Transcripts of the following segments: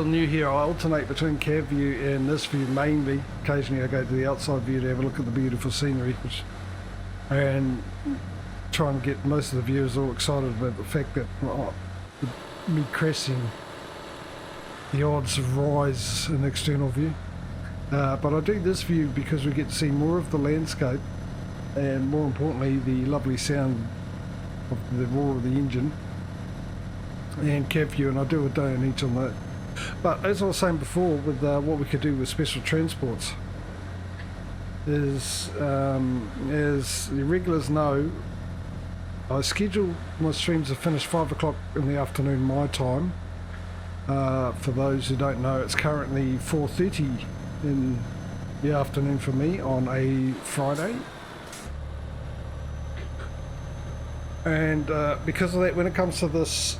little new here, I alternate between cab view and this view mainly. Occasionally I go to the outside view to have a look at the beautiful scenery, and try and get most of the viewers all excited about the fact that me crashing, the odds rise in the external view. But I do this view because we get to see more of the landscape, and more importantly the lovely sound of the roar of the engine, and cab view, and I do a day on each on that. But as I was saying before, with what we could do with special transports is, as the regulars know, I schedule my streams to finish 5 o'clock in the afternoon my time. For those who don't know, it's currently 4:30 in the afternoon for me on a Friday. And because of that, when it comes to this,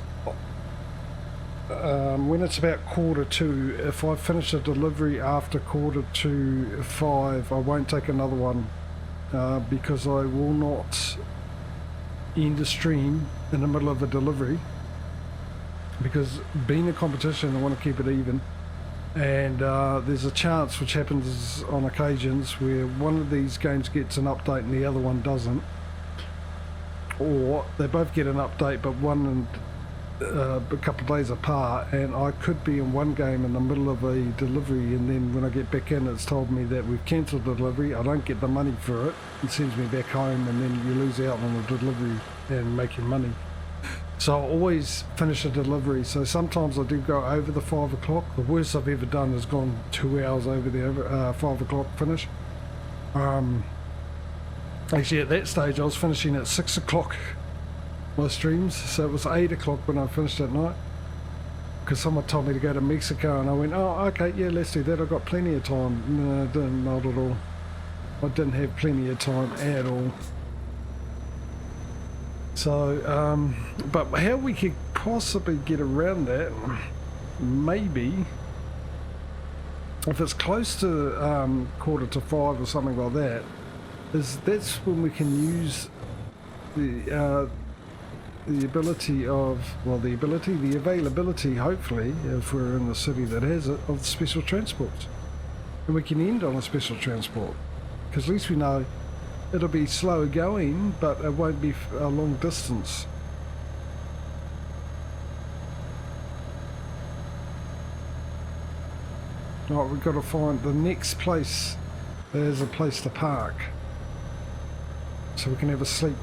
when it's about 1:45, if I finish a delivery after 4:45, I won't take another one, because I will not end a stream in the middle of a delivery, because being a competition I want to keep it even, and there's a chance, which happens on occasions, where one of these games gets an update and the other one doesn't, or they both get an update but one a couple of days apart, and I could be in one game in the middle of a delivery, and then when I get back in it's told me that we've cancelled the delivery. I don't get the money for it, it sends me back home, and then you lose out on the delivery and making money. So I always finish a delivery, so sometimes I do go over the 5 o'clock. The worst I've ever done is gone 2 hours over the 5 o'clock finish. Actually at that stage I was finishing at 6 o'clock my streams, so it was 8 o'clock when I finished at night, because someone told me to go to Mexico, and I went, oh okay, yeah, let's do that, I've got plenty of time. No, I didn't, not at all. I didn't have plenty of time at all. So but how we could possibly get around that, maybe if it's close to 4:45 or something like that, is that's when we can use the ability of, well, the availability, hopefully, if we're in the city that has it, of the special transports. And we can end on a special transport, because at least we know it'll be slower going, but it won't be a long distance. Right, we've got to find the next place. There's a place to park, so we can have a sleep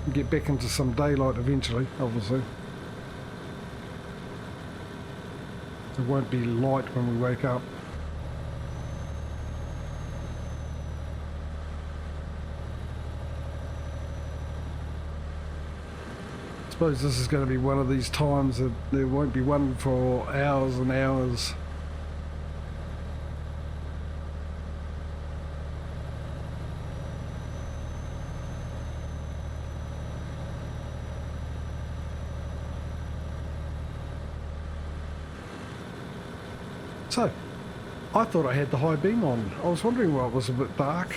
and get back into some daylight eventually, obviously. It won't be light when we wake up. I suppose this is going to be one of these times that there won't be one for hours and hours. So, I thought I had the high beam on. I was wondering why it was a bit dark.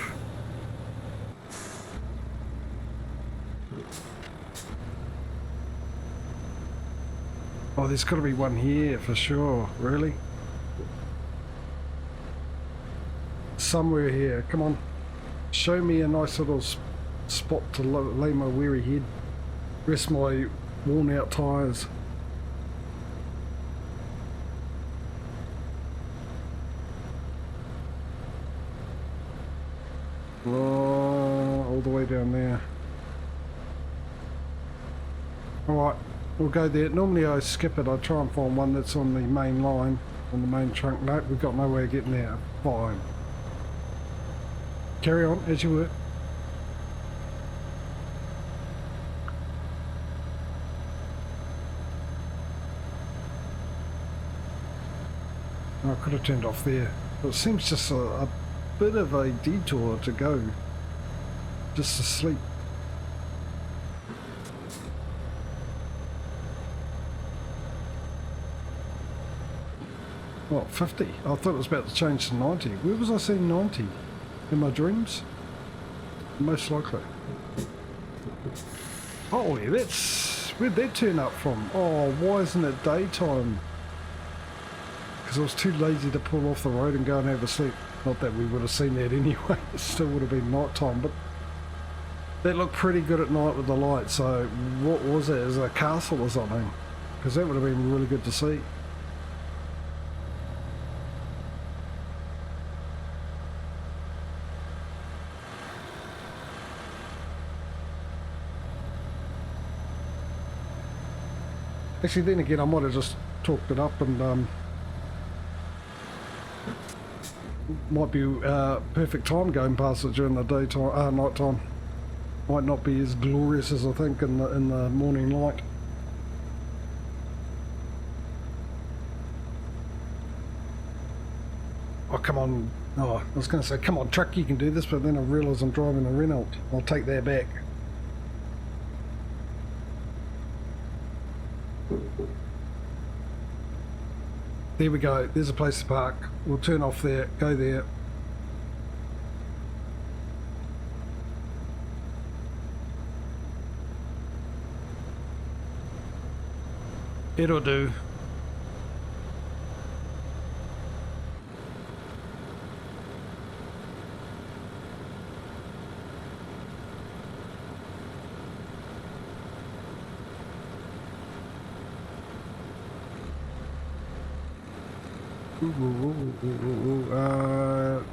Oh, there's got to be one here for sure, really. Somewhere here, come on. Show me a nice little spot to lay my weary head. Rest my worn out tyres. All the way down there. Alright, we'll go there. Normally I skip it, I try and find one that's on the main line, on the main trunk. Nope, we've got no way of getting there. Fine. Carry on as you were. I could have turned off there. But it seems just a bit of a detour to go, just to sleep. What, 50? I thought it was about to change to 90. Where was I seeing 90? In my dreams? Most likely. Oh yeah, where'd that turn up from? Oh, why isn't it daytime? because I was too lazy to pull off the road and go and have a sleep. Not that we would have seen that anyway, it still would have been night time, but that looked pretty good at night with the light. So what was it? Is it a castle or something? Because that would have been really good to see. Actually, then again, I might have just talked it up and might be perfect time going past it during the daytime, night time. Might not be as glorious as I think in the morning light. Oh, come on. Oh, I was going to say, come on, truck, you can do this, but then I realise I'm driving a Renault. I'll take that back. There we go. There's a place to park. We'll turn off there, go there. It'll do.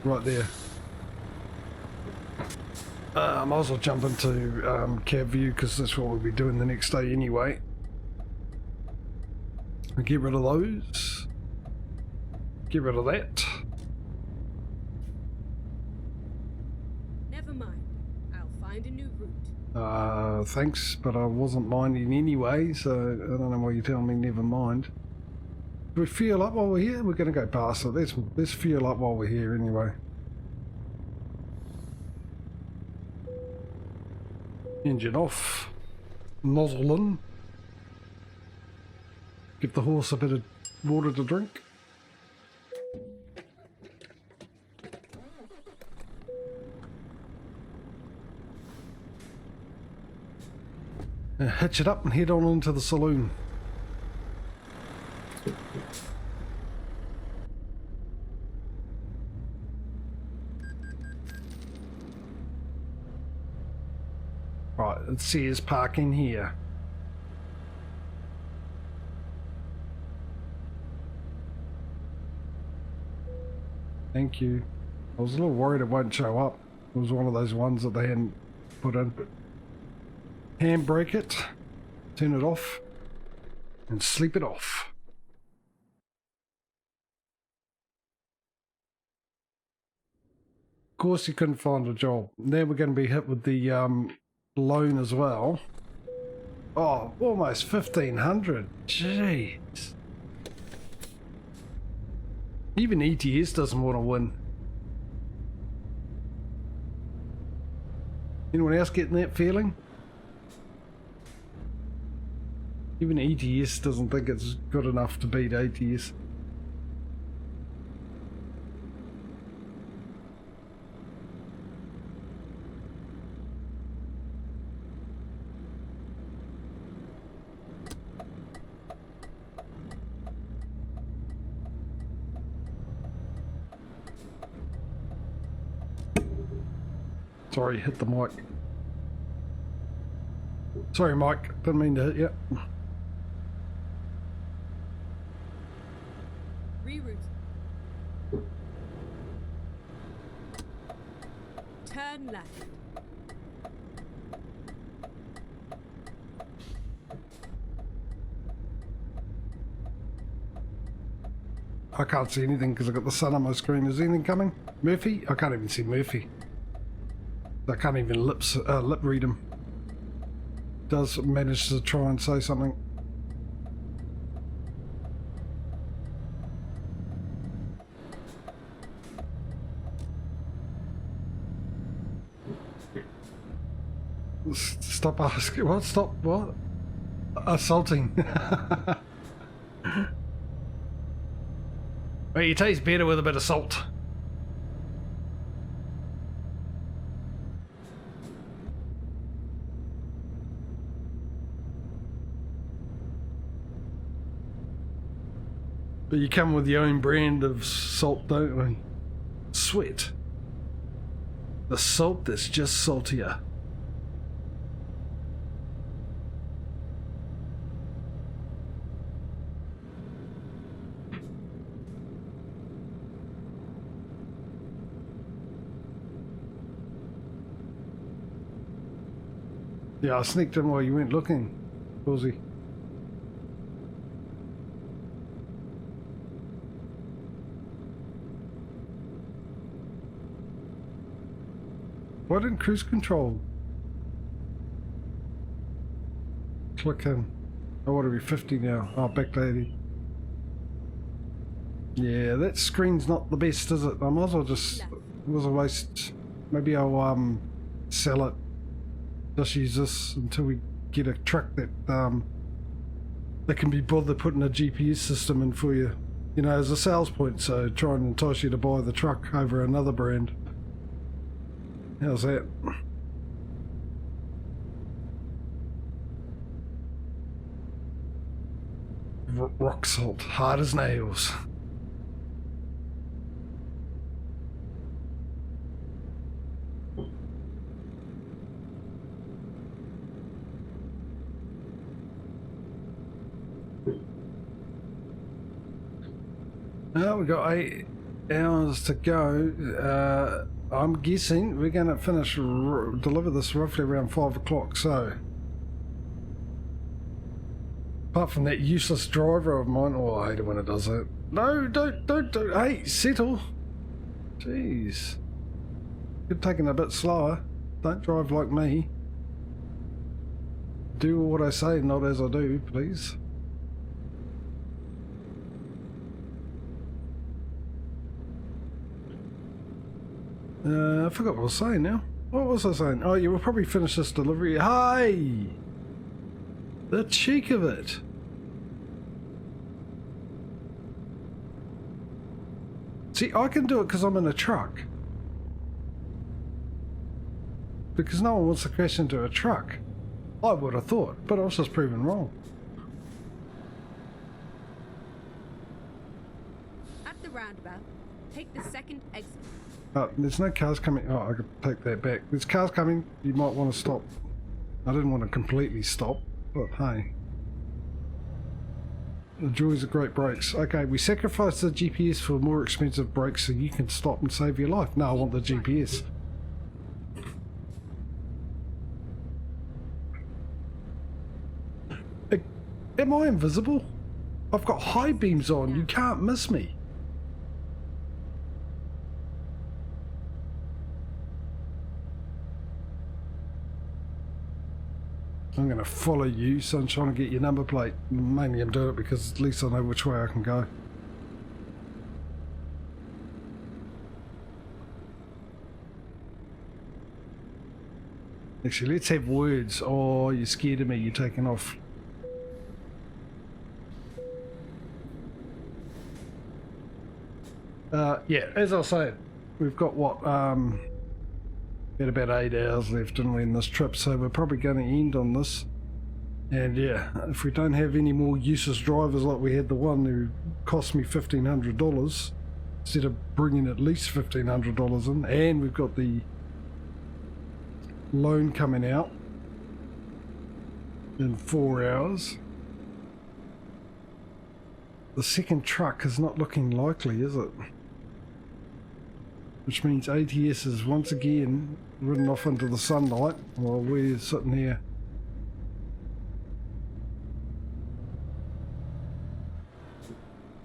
Right there. I might as well jump into cab view because that's what we'll be doing the next day anyway. Get rid of those. Get rid of that. Never mind. I'll find a new route. Thanks, but I wasn't minding anyway, so I don't know why you're telling me never mind. Do we fuel up while we're here? We're going to go past it. Let's fuel up while we're here anyway. Engine off. Nozzle in. Give the horse a bit of water to drink. And hitch it up and head on into the saloon. Right, it says parking here. Thank you. I was a little worried it won't show up. It was one of those ones that they hadn't put in. Handbrake it, turn it off, and sleep it off. Of course you couldn't find a job. Now we're going to be hit with the loan as well. Oh, almost 1,500. Jeez. Even ETS doesn't want to win. Anyone else getting that feeling? Even ETS doesn't think it's good enough to beat ATS. Sorry, hit the mic. Sorry, Mike. Didn't mean to hit you. Reroute. Turn left. I can't see anything because I've got the sun on my screen. Is anything coming? Murphy? I can't even see Murphy. I can't even lip read him. Does manage to try and say something. Stop asking. What? Stop. What? Assaulting. Well, you taste better with a bit of salt. But you come with your own brand of salt, don't we? Sweat. The salt that's just saltier. Yeah, I sneaked in while you weren't looking, Ballsy. Why didn't cruise control click in? I want to be 50 now. Oh, back lady. Yeah, that screen's not the best, is it? I might as well just, it was a waste. Maybe I'll sell it. Just use this until we get a truck that that can be bothered putting a GPS system in for you. You know, as a sales point, so try and entice you to buy the truck over another brand. How's that? Rock salt, hard as nails. Now we've got 8 hours to go. I'm guessing we're going to deliver this roughly around 5 o'clock, so apart from that useless driver of mine, oh, I hate it when it does that. No, don't, hey, settle. Jeez. You're taking it a bit slower. Don't drive like me. Do what I say, not as I do, please. I forgot what I was saying now. What was I saying? Oh, yeah, we'll probably finish this delivery. Hi! The cheek of it. See, I can do it because I'm in a truck. Because no one wants to crash into a truck. I would have thought, but I was just proven wrong. At the roundabout, take the second exit. There's no cars coming. Oh, I could take that back. There's cars coming. You might want to stop. I didn't want to completely stop, but hey. The joys of great brakes. Okay, we sacrificed the GPS for more expensive brakes so you can stop and save your life. No, I want the GPS. Am I invisible? I've got high beams on. You can't miss me. I'm going to follow you, so I'm trying to get your number plate. Mainly I'm doing it because at least I know which way I can go. Actually, let's have words. Oh, you're scared of me. You're taking off. Yeah, as I was saying, we've got what, got about 8 hours left, didn't we, in this trip, so we're probably going to end on this. And yeah, if we don't have any more useless drivers like we had the one who cost me $1,500, instead of bringing at least $1,500 in, and we've got the loan coming out in 4 hours. The second truck is not looking likely, is it? Which means ATS is once again ridden off into the sunlight while we're sitting here.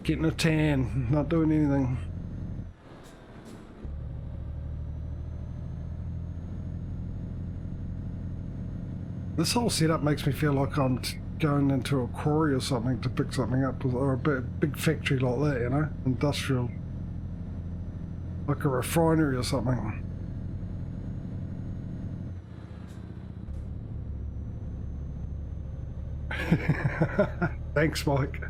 Getting a tan, not doing anything. This whole setup makes me feel like I'm going into a quarry or something to pick something up, or a big factory like that, you know, industrial. Like a refinery or something. Thanks, Mike.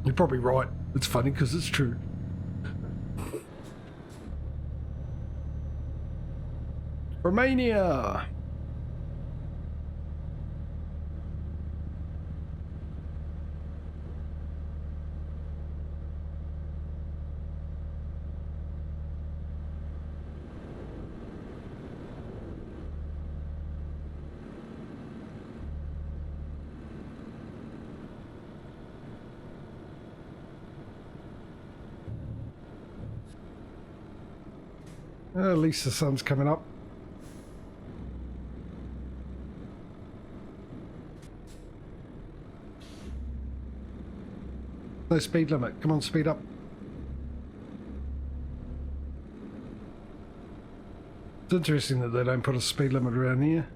You're probably right. It's funny because it's true. Romania! At least the sun's coming up. No speed limit. Come on, speed up. It's interesting that they don't put a speed limit around here.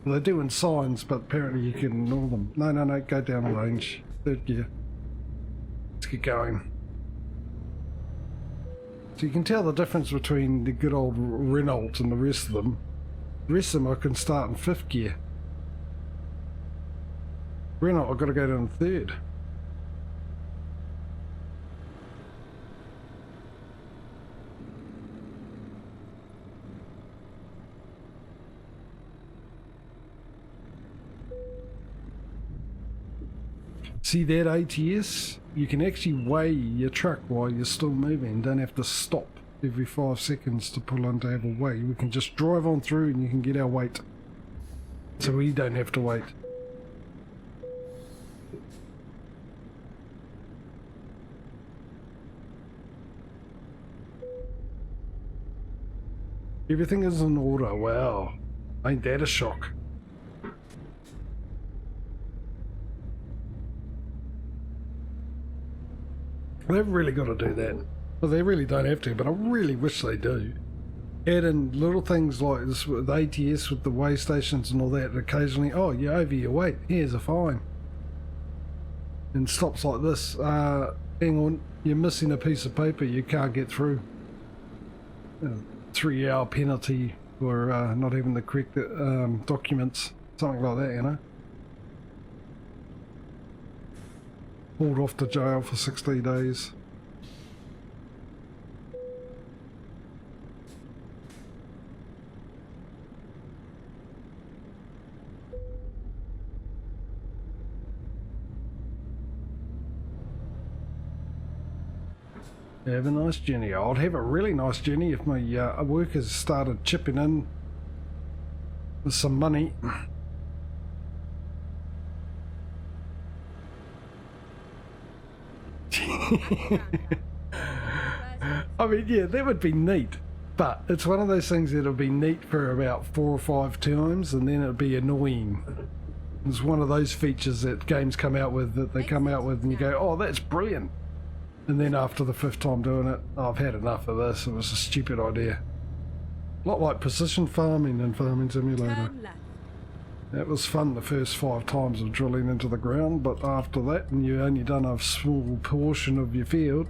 Well, they do in signs, but apparently you can ignore them. No, no, no, go down a range. Third gear. Let's get going. So you can tell the difference between the good old Renault and the rest of them. The rest of them I can start in 5th gear. Renault I've got to go down to 3rd. See that ATS? You can actually weigh your truck while you're still moving. Don't have to stop every 5 seconds to pull on to have a weigh. We can just drive on through and you can get our weight. So we don't have to wait. Everything is in order. Wow. Ain't that a shock? They've really got to do that. Well, they really don't have to, but I really wish they do. Add in little things like this with ATS, with the weigh stations and all that, and occasionally, oh, you're over your weight, here's a fine. And stops like this, hang on, you're missing a piece of paper, you can't get through. 3-hour penalty for not having the correct documents, something like that, you know. Hauled off to jail for 60 days. Have a nice journey. I'd have a really nice journey if my workers started chipping in with some money. I mean, yeah, that would be neat, but it's one of those things that'll be neat for about 4 or 5 times and then it'll be annoying. It's one of those features that games come out with, that they come out with and you go, oh, that's brilliant. And then after the 5th time doing it, oh, I've had enough of this, it was a stupid idea. A lot like precision farming and Farming Simulator. It was fun the first 5 times of drilling into the ground, but after that, and you only done a small portion of your field,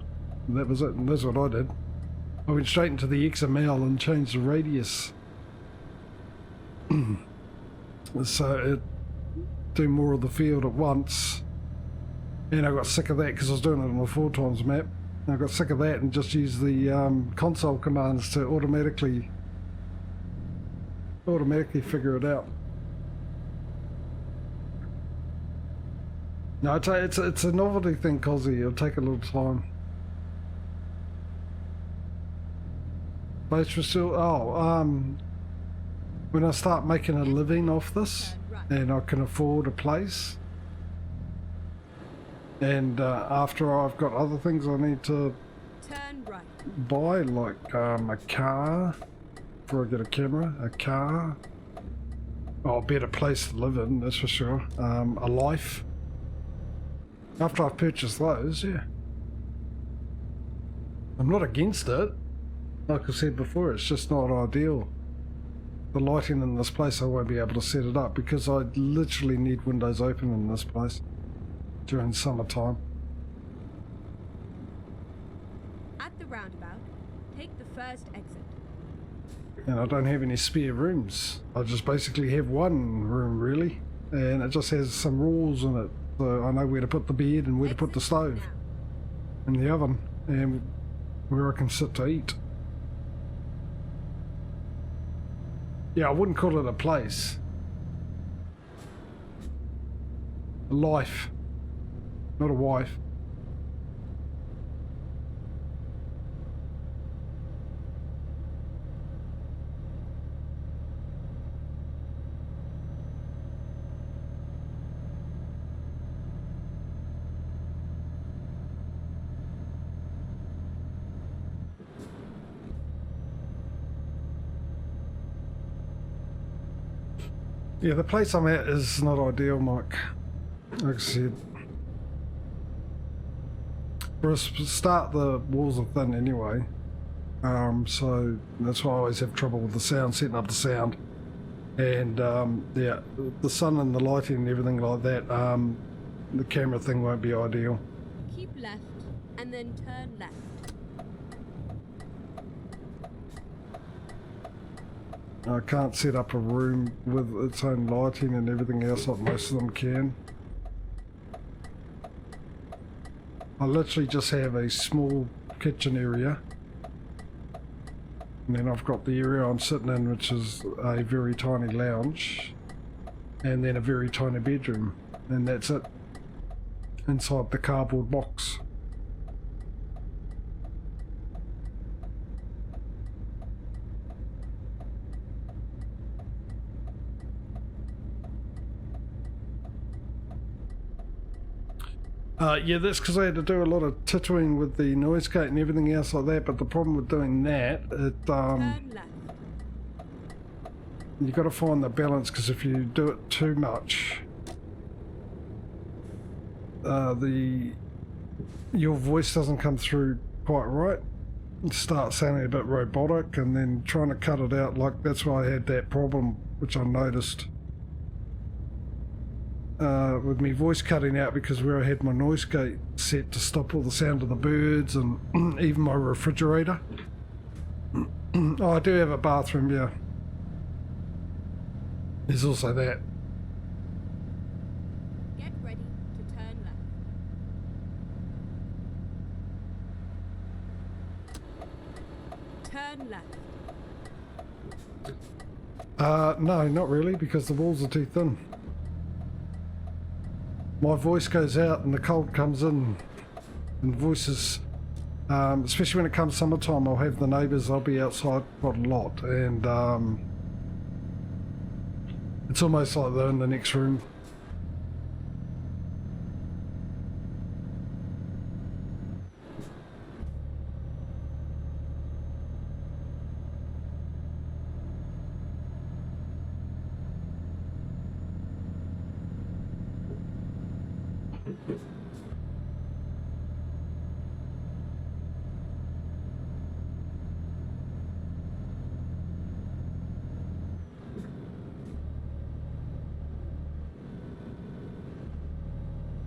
and that was it, and that's what I did. I went straight into the XML and changed the radius. So it do more of the field at once, and I got sick of that because I was doing it on a 4 times map. And I got sick of that and just used the console commands to automatically figure it out. No, it's a novelty thing, Cozzy. It'll take a little time. Base still. When I start making a living off this, and I can afford a place, and after I've got other things I need to buy, like a car, before I get a camera, a car, a better place to live in, that's for sure. A life. After I've purchased those, yeah. I'm not against it. Like I said before, it's just not ideal. The lighting in this place, I won't be able to set it up because I literally need windows open in this place during summertime. At the roundabout, take the first exit. And I don't have any spare rooms. I just basically have one room, really. And it just has some rules in it. So I know where to put the bed and where to put the stove and the oven and where I can sit to eat. Yeah, I wouldn't call it a place. A life, not a wife. Yeah, the place I'm at is not ideal, Mike. Like I said. For a start, the walls are thin anyway. So that's why I always have trouble with the sound, setting up the sound. And yeah, the sun and the lighting and everything like that, the camera thing won't be ideal. Keep left and then turn left. I can't set up a room with its own lighting and everything else like most of them can. I literally just have a small kitchen area. And then I've got the area I'm sitting in, which is a very tiny lounge. And then a very tiny bedroom. And that's it. Inside the cardboard box. Yeah, that's because I had to do a lot of tittering with the noise gate and everything else like that, but the problem with doing that, Turn left. you got to find the balance, because if you do it too much, your voice doesn't come through quite right. It starts sounding a bit robotic, and then trying to cut it out, like that's why I had that problem, which I noticed. With me voice cutting out, because where I had my noise gate set to stop all the sound of the birds and even my refrigerator. Oh, I do have a bathroom, yeah. There's also that. Get ready to turn left. Turn left. No, not really, because the walls are too thin. My voice goes out and the cold comes in, and voices, especially when it comes summertime, I'll have the neighbours, I'll be outside quite a lot, and it's almost like they're in the next room.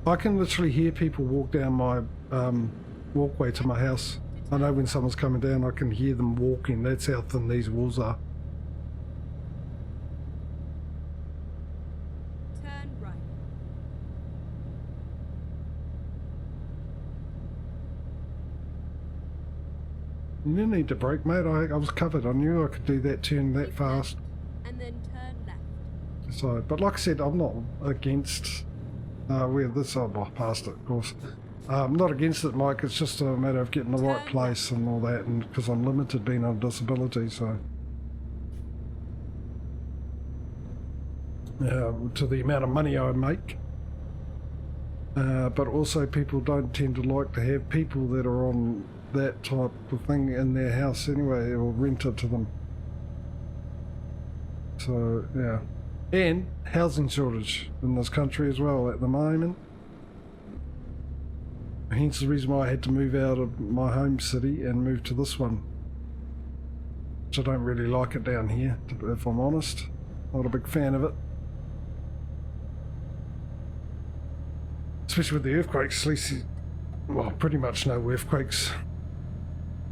I can literally hear people walk down my walkway to my house. I know when someone's coming down, I can hear them walking. That's how thin these walls are. Turn right. You didn't need to brake, mate. I was covered. I knew I could do that turn that fast. And then turn left. So, but like I said, I'm not against where this, oh, well, past it, of course. I'm not against it, Mike. It's just a matter of getting the right place and all that, and because I'm limited being on disability, so. To the amount of money I make. But also people don't tend to like to have people that are on that type of thing in their house anyway, or rent it to them. So, yeah. And housing shortage in this country as well at the moment. Hence the reason why I had to move out of my home city and move to this one. Which I don't really like it down here, if I'm honest. Not a big fan of it. Especially with the earthquakes, at least, well, pretty much no earthquakes.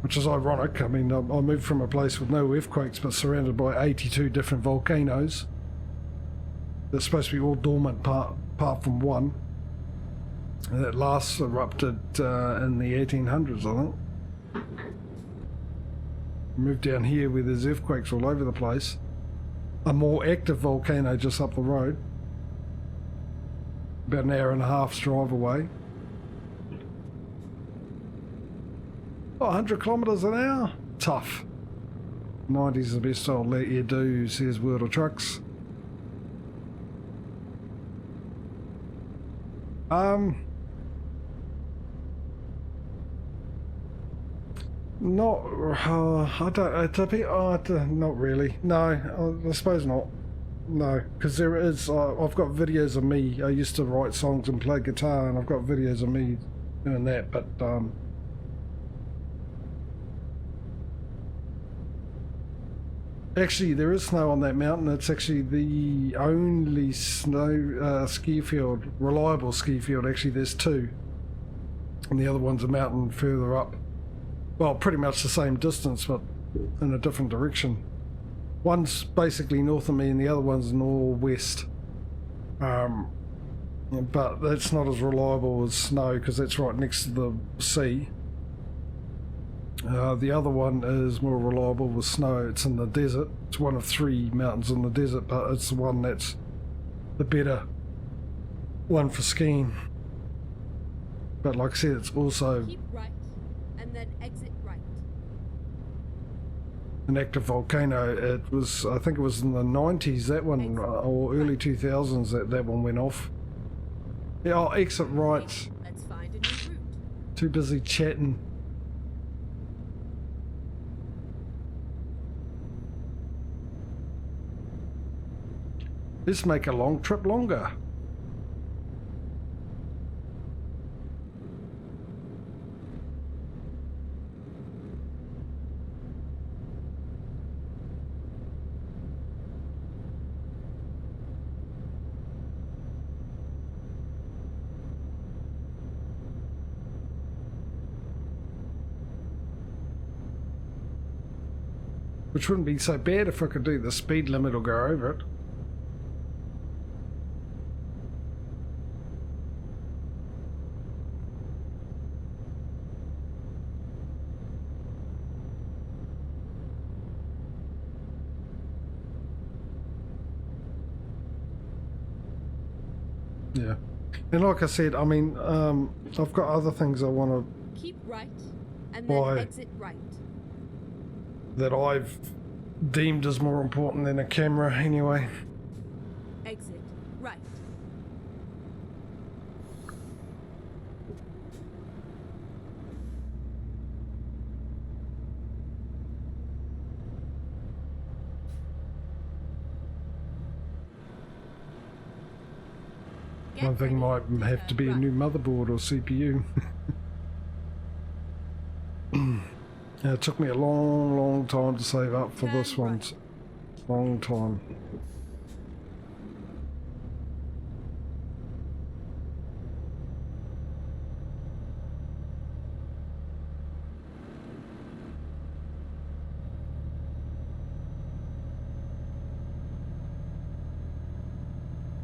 Which is ironic. I mean, I moved from a place with no earthquakes but surrounded by 82 different volcanoes. They're supposed to be all dormant apart from one. And that last erupted in the 1800s, I think. Moved down here where there's earthquakes all over the place. a more active volcano just up the road. About an hour and a half's drive away. Oh, 100 kilometres an hour? Tough. 90's the best I'll let you do, says World of Trucks. Not, I don't, not really. No, I suppose not. No, because there is, I've got videos of me. I used to write songs and play guitar, and I've got videos of me doing that, but, actually, there is snow on that mountain. It's actually the only snow ski field, reliable ski field. Actually, there's two. And the other one's a mountain further up. Well, pretty much the same distance, but in a different direction. One's basically north of me and the other one's northwest. But that's not as reliable as snow because that's right next to the sea. The other one is more reliable with snow. It's in the desert. It's one of 3 mountains in the desert, but it's the one that's the better one for skiing. But like I said, it's also Keep right, and then exit right. an active volcano. It was, I think it was in the 90s, that one, or early 2000s that one went off. Yeah, I'll exit right. Let's find a new route. Too busy chatting. Let's make a long trip longer. Which wouldn't be so bad if I could do the speed limit or go over it. Yeah, and like I said, I mean, I've got other things I want to Keep right, and Why? then exit right. that I've deemed as more important than a camera anyway. Exit right. Get One thing ready might to have to turn be a right. new motherboard or CPU. Yeah, it took me a long time to save up for this Turn one. right. Long time.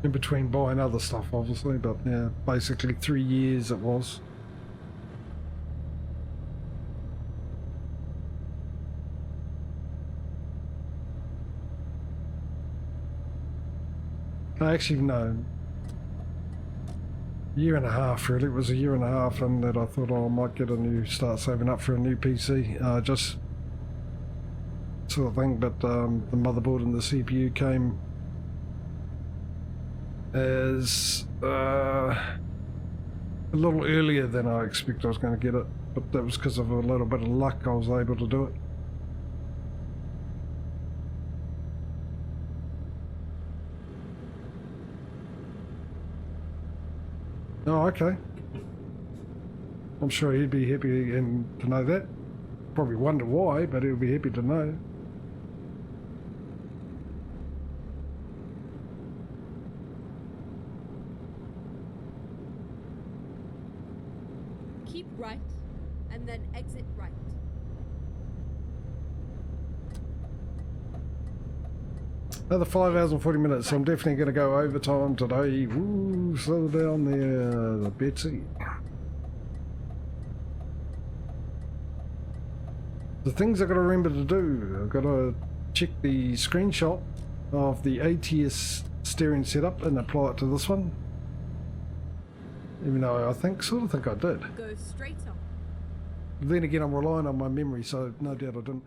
In between buying other stuff, obviously, but yeah, basically 3 years it was. Actually, no. Year and a half, really. It was a year and a half, and that I thought, oh, I might get start saving up for a new PC. Just sort of thing, but the motherboard and the CPU came as a little earlier than I expected I was going to get it, but that was because of a little bit of luck I was able to do it. Oh, okay. I'm sure he'd be happy to know that. Probably wonder why, but he'll be happy to know. Keep right, and then exit right. Another 5 hours and 40 minutes, so I'm definitely going to go overtime today. Woo, slow down there, Betsy. The things I've got to remember to do, I've got to check the screenshot of the ATS steering setup and apply it to this one. Even though I sort of think I did. Go straight on. Then again, I'm relying on my memory, so no doubt I didn't.